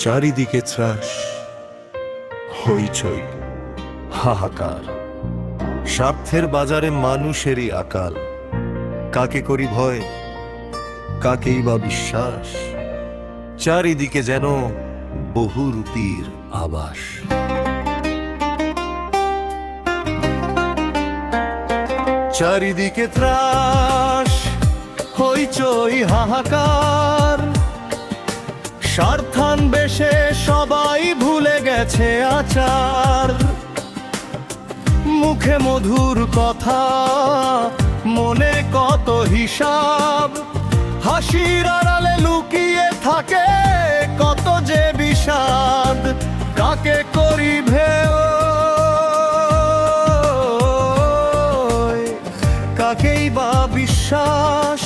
চারিদিকে ত্রাস, হইচই, হাহাকার। স্বার্থের বাজারে মানুষেরই আকাল। কাকে করি ভয়, কাকেই বা বিশ্বাস? চারিদিকে যেন বহুরূপীর আবাস। চারিদিকে ত্রাস, হইচই, হাহাকার। স্বার্থান্বেষে সবাই ভুলে গেছে আচার। মুখে মধুর কথা, মনে কত হিসাব। হাসির আড়ালে লুকিয়ে থাকে কত যে বিষাদ। কাকে করি ভেও, কাকেই বা বিশ্বাস?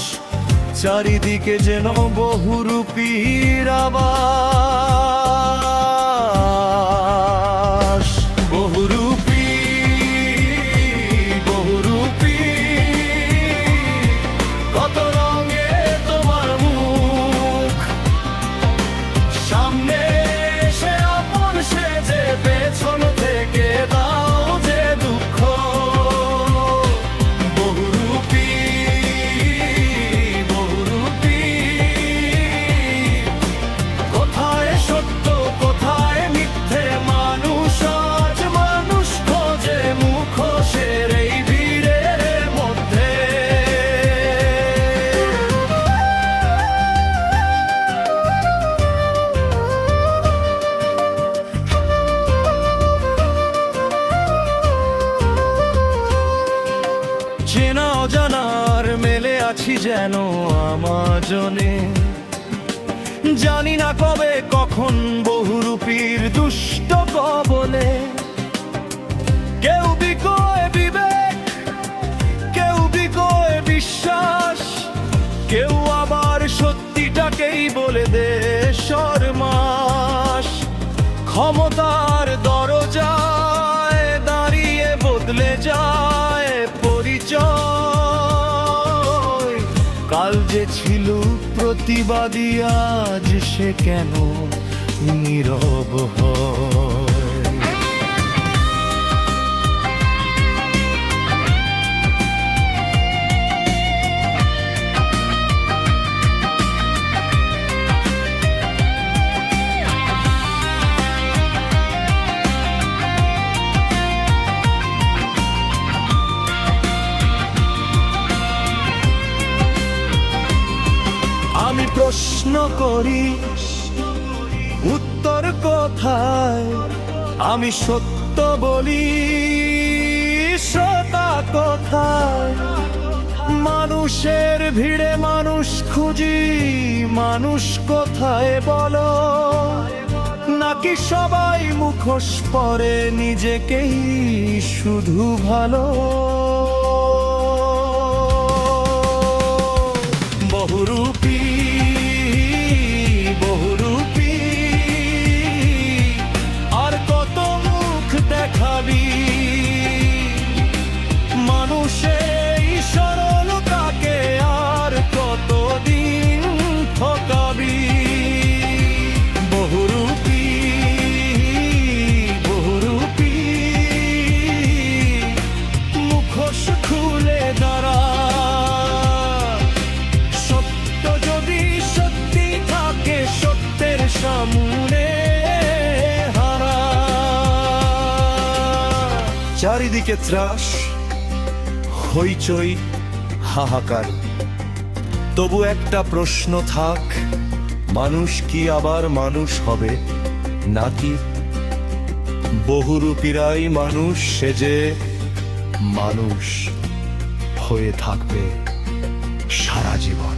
চারিদিকে যেন বহুরূপীর আবাস। বহুরূপী, বহুরূপী, কত রঙে তোমার মুখ। সামনে এসে আপন সেজে, পেছন থেকে দাও যে দুঃখ। বহুরূপী, বহুরূপী, কোথায় সত্য কোথায় মিথ্যে? মানুষ আজ মানুষ খোঁজে মুখোশের এই ভিড়ের মধ্যে। চেনা অজানার মেলে আছি যেন আমাজনে। জানি না কবে কখন বহুরূপীর দুষ্ট কবলে। কেউ বিকোয় বিবেক, কেউ বিকোয় বিশ্বাস। কেউ আবার সত্যিটাকেই বলে দে শর্মাস। ক্ষমতার দরজায় দাঁড়িয়ে বদলে যায় পরিচয়। কাল যে ছিল প্রতিবাদী, আজ সে কেন নীরব হয়? আমি প্রশ্ন করি, উত্তর কোথায়? আমি সত্য বলি, শ্রোতা কোথায়? মানুষের ভিড়ে মানুষ খুঁজি, মানুষ কোথায় বলো? নাকি সবাই মুখোশ পরে নিজেকেই শুধু ভালো? বহুরূপী, বহুরূপী, আর কত মুখ দেখাবি? মানুষের সরলতাকে আর কতদিন ঠকাবি? বহুরূপী, বহুরূপী, মুখোশ খুলে দাঁড়া। সামনে হারা। চারিদিকে ত্রাস, হইচই, হাহাকার। তবু একটা প্রশ্ন থাক, মানুষ কি আবার মানুষ হবে? নাকি বহুরূপীরাই মানুষ সেজে মানুষ হয়ে থাকবে সারা জীবন?